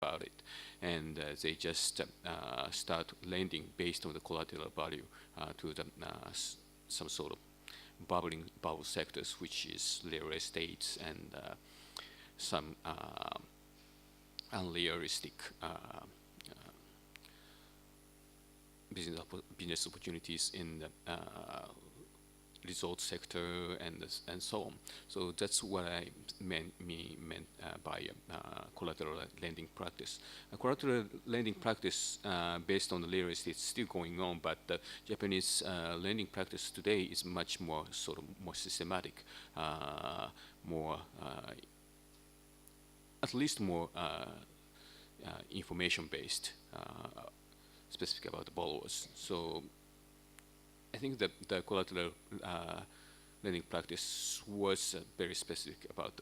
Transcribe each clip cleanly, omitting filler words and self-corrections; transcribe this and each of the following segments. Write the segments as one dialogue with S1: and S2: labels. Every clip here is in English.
S1: about it, and they just start lending based on the collateral value to the some sort of bubble sectors, which is real estate and some unrealistic business opportunities in the resort sector and so on. So that's what I meant by collateral lending practice. Collateral lending practice based on the real estate is still going on, but the Japanese lending practice today is much more sort of more systematic, more at least more information based, specific about the borrowers. So I think that the collateral lending practice was very specific about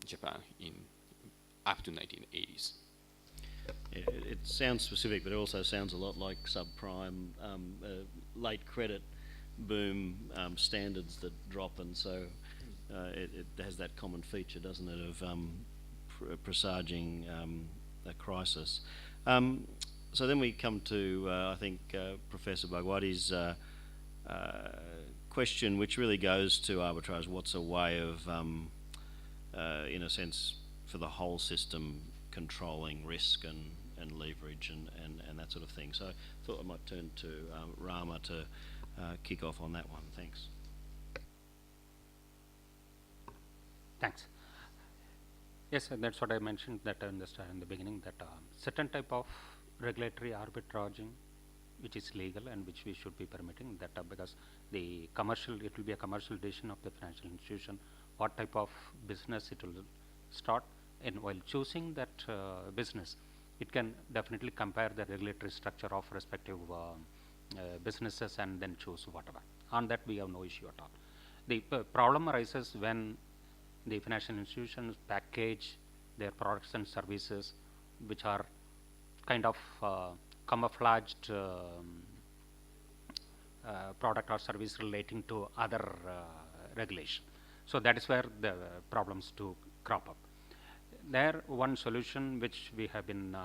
S1: Japan in up to 1980s.
S2: Yeah, it sounds specific, but it also sounds a lot like subprime, late credit boom standards that drop, and so it has that common feature, doesn't it, of presaging a crisis. So then we come to, I think, Professor Bhagwati's question, which really goes to arbitrage. What's a way of, in a sense, for the whole system controlling risk and leverage and that sort of thing? So I thought I might turn to Rama to kick off on that one. Thanks.
S3: Thanks. Yes, and that's what I mentioned that in the beginning, that certain type of regulatory arbitraging which is legal and which we should be permitting, that because the commercial, it will be a commercial decision of the financial institution what type of business it will start, and while choosing that business, it can definitely compare the regulatory structure of respective businesses and then choose whatever. On that we have no issue at all. The problem arises when the financial institutions package their products and services which are kind of camouflaged product or service relating to other regulation. So that is where the problems do crop up. There, one solution which we have been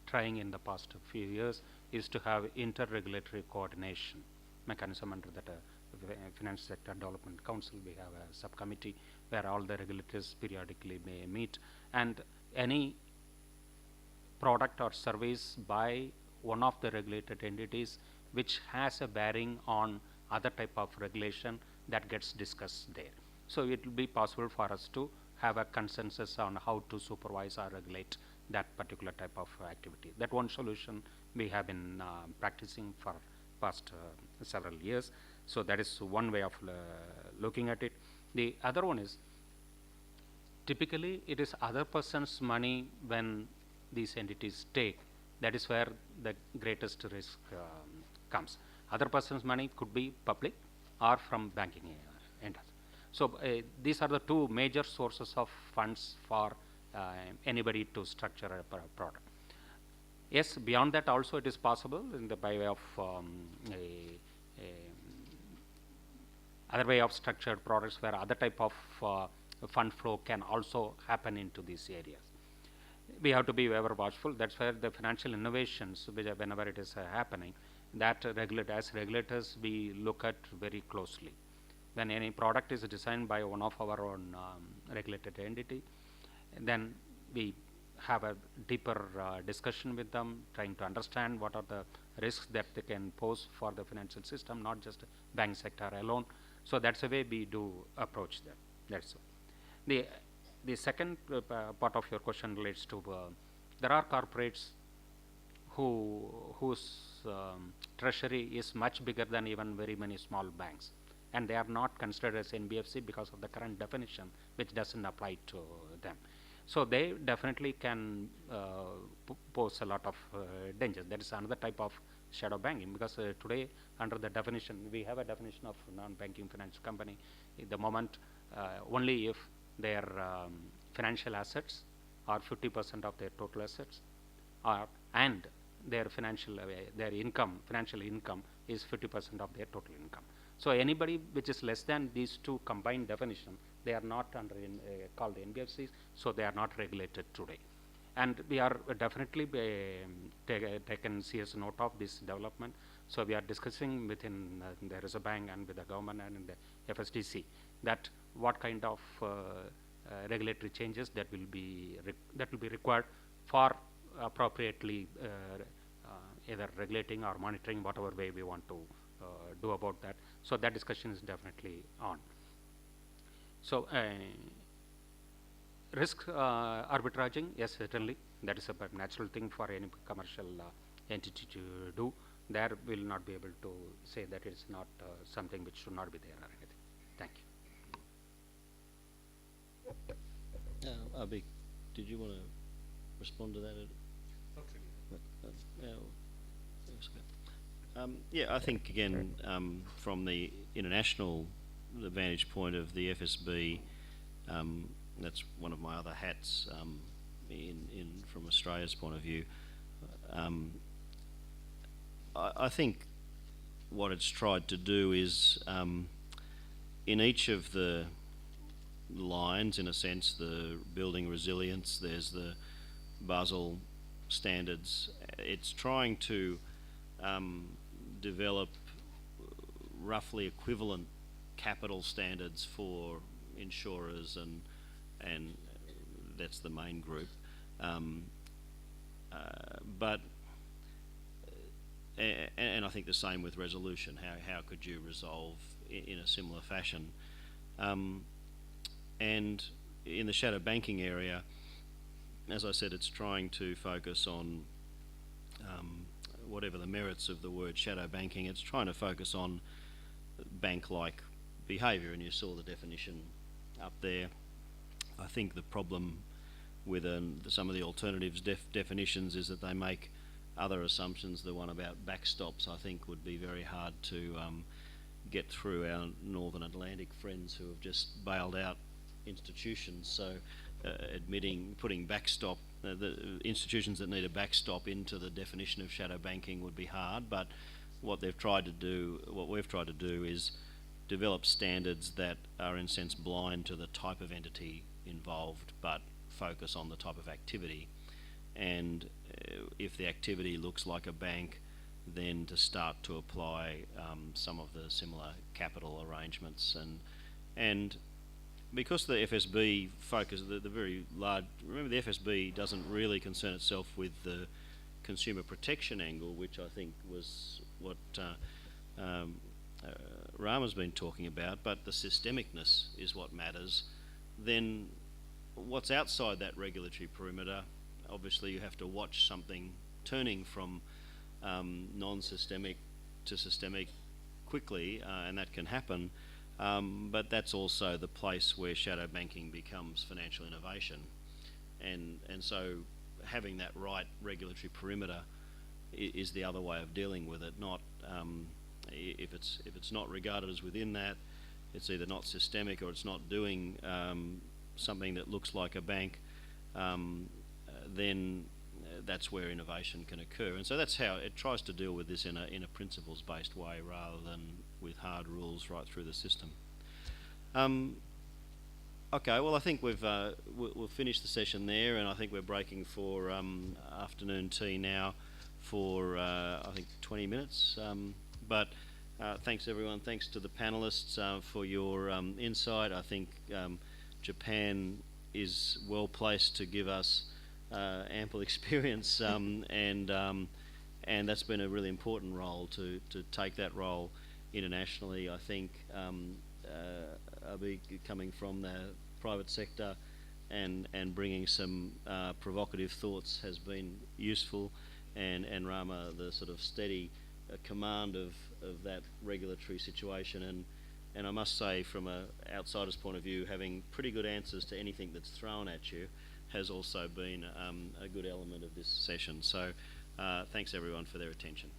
S3: trying in the past few years is to have inter-regulatory coordination mechanism under that Finance Sector Development Council. We have a subcommittee where all the regulators periodically may meet, and any product or service by one of the regulated entities which has a bearing on other type of regulation, that gets discussed there. So it will be possible for us to have a consensus on how to supervise or regulate that particular type of activity. That one solution we have been practicing for past several years. So that is one way of looking at it. The other one is, typically it is other person's money when these entities take. That is where the greatest risk comes. Other person's money could be public or from banking entities. So these are the two major sources of funds for anybody to structure a product. Yes, beyond that also it is possible in the by way of other way of structured products where other type of fund flow can also happen into these areas. We have to be ever watchful. That's where the financial innovations, which whenever it is happening, that as regulators we look at very closely. When any product is designed by one of our own regulated entity, then we have a deeper discussion with them, trying to understand what are the risks that they can pose for the financial system, not just bank sector alone. So that's the way we do approach them. That's all. The second part of your question relates to there are corporates whose treasury is much bigger than even very many small banks, and they are not considered as NBFC because of the current definition, which doesn't apply to them. So they definitely can pose a lot of danger. That is another type of shadow banking, because today under the definition, we have a definition of non-banking financial company. In the moment, only if their financial assets are 50% of their total assets, and their financial income is 50% of their total income. So anybody which is less than these two combined definition, they are not under called NBFCs, so they are not regulated today. And we are definitely taken serious note of this development. So we are discussing within the Reserve Bank and with the government and in the FSDC that what kind of regulatory changes that will be required for appropriately either regulating or monitoring whatever way we want to do about that. So that discussion is definitely on. So risk arbitraging, yes, certainly that is a natural thing for any commercial entity to do. There will not be able to say that it's not something which should not be there or anything. Thank you.
S2: Abhi, did you want to respond to that?
S1: Not really.
S2: Yeah, I think again from the international vantage point of the FSB, that's one of my other hats from Australia's point of view. I think what it's tried to do is in each of the lines, in a sense, the building resilience, there's the Basel standards, it's trying to develop roughly equivalent capital standards for insurers, and that's the main group. And I think the same with resolution. How could you resolve in a similar fashion? And in the shadow banking area, as I said, it's trying to focus on whatever the merits of the word shadow banking, it's trying to focus on bank-like behaviour, and you saw the definition up there. I think the problem with some of the alternatives definitions is that they make other assumptions. The one about backstops, I think, would be very hard to get through our Northern Atlantic friends who have just bailed out institutions. So putting backstop, the institutions that need a backstop into the definition of shadow banking would be hard, but what we've tried to do is develop standards that are in a sense blind to the type of entity involved, but focus on the type of activity. And if the activity looks like a bank, then to start to apply some of the similar capital arrangements. And because the FSB focus, the very large, remember the FSB doesn't really concern itself with the consumer protection angle, which I think was what Rama's been talking about, but the systemicness is what matters. Then what's outside that regulatory perimeter, obviously you have to watch something turning from non-systemic to systemic quickly, and that can happen. But that's also the place where shadow banking becomes financial innovation, and so having that right regulatory perimeter is the other way of dealing with it. Not if it's not regarded as within that, it's either not systemic or it's not doing something that looks like a bank. Then that's where innovation can occur, and so that's how it tries to deal with this in a principles-based way rather than with hard rules right through the system. Okay, well I think we'll finish the session there, and I think we're breaking for afternoon tea now for I think 20 minutes. But thanks everyone, thanks to the panelists for your insight. I think Japan is well placed to give us ample experience, and that's been a really important role to take that role internationally. I think I'll be coming from the private sector and bringing some provocative thoughts has been useful, and Rama, the sort of steady command of that regulatory situation, and I must say, from an outsider's point of view, having pretty good answers to anything that's thrown at you has also been a good element of this session. So thanks everyone for their attention.